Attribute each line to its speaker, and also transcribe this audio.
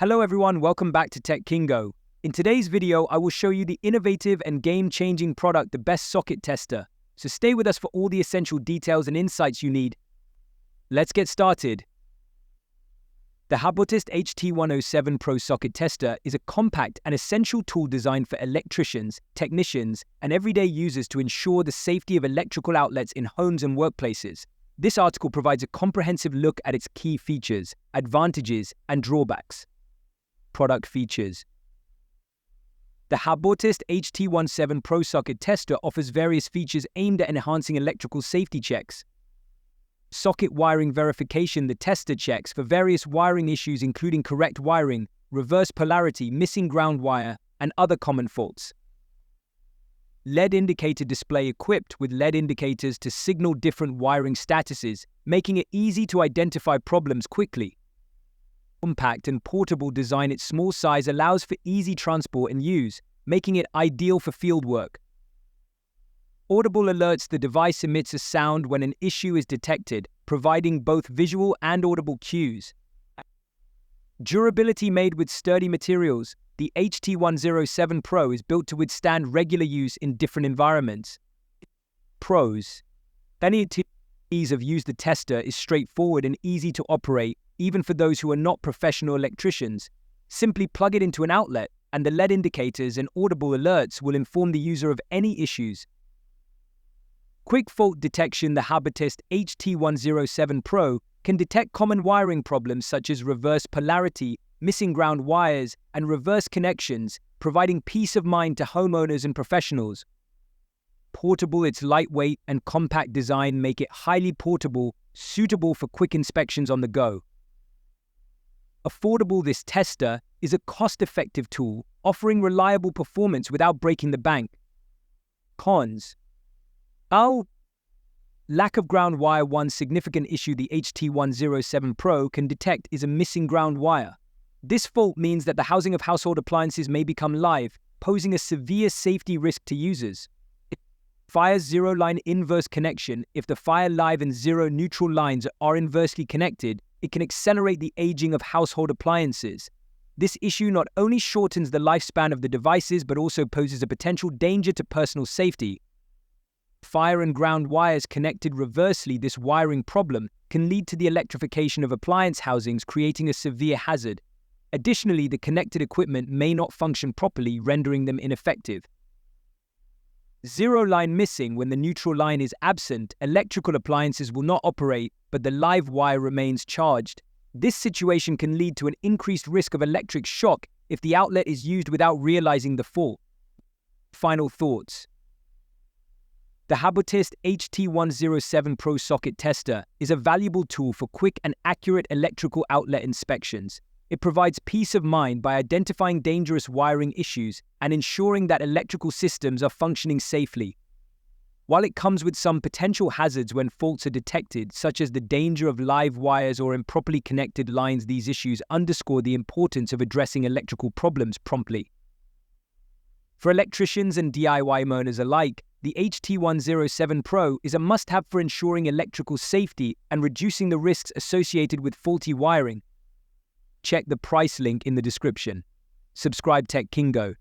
Speaker 1: Hello everyone, welcome back to Tech Kingo. In today's video, I will show you the innovative and game-changing product, the best socket tester. So stay with us for all the essential details and insights you need. Let's get started. The Habotest HT107 Pro Socket Tester is a compact and essential tool designed for electricians, technicians, and everyday users to ensure the safety of electrical outlets in homes and workplaces. This article provides a comprehensive look at its key features, advantages, and drawbacks. Product features. The Habotest HT107 Pro Socket Tester offers various features aimed at enhancing electrical safety checks. Socket wiring verification. The tester checks for various wiring issues including correct wiring, reverse polarity, missing ground wire, and other common faults. LED indicator display. Equipped with LED indicators to signal different wiring statuses, making it easy to identify problems quickly. Compact and portable design. Its small size allows for easy transport and use, making it ideal for field work. Audible alerts. The device emits a sound when an issue is detected, providing both visual and audible cues. Durability. Made with sturdy materials, the HT107 Pro is built to withstand regular use in different environments. Pros. The ease of use. The tester is straightforward and easy to operate, even for those who are not professional electricians. Simply plug it into an outlet, and the LED indicators and audible alerts will inform the user of any issues. Quick fault detection. The Habotest HT107 Pro can detect common wiring problems such as reverse polarity, missing ground wires, and reverse connections, providing peace of mind to homeowners and professionals. Portable. Its lightweight and compact design make it highly portable, suitable for quick inspections on the go. Affordable. This tester is a cost-effective tool, offering reliable performance without breaking the bank. Cons. Lack of ground wire. One significant issue the HT107 Pro can detect is a missing ground wire. This fault means that the housing of household appliances may become live, posing a severe safety risk to users. Fire. Zero line inverse connection. If the fire live and zero neutral lines are inversely connected, it can accelerate the aging of household appliances. This issue not only shortens the lifespan of the devices but also poses a potential danger to personal safety. Fire and ground wires connected reversely. This wiring problem can lead to the electrification of appliance housings, creating a severe hazard. Additionally, the connected equipment may not function properly, rendering them ineffective. Zero line missing. When the neutral line is absent, electrical appliances will not operate, but the live wire remains charged. This situation can lead to an increased risk of electric shock if the outlet is used without realizing the fault. Final thoughts. The Habotest HT107 Pro Socket Tester is a valuable tool for quick and accurate electrical outlet inspections. It provides peace of mind by identifying dangerous wiring issues and ensuring that electrical systems are functioning safely. While it comes with some potential hazards when faults are detected, such as the danger of live wires or improperly connected lines, these issues underscore the importance of addressing electrical problems promptly. For electricians and DIY owners alike, the HT107 Pro is a must-have for ensuring electrical safety and reducing the risks associated with faulty wiring. Check the price link in the description. Subscribe Tech Kingo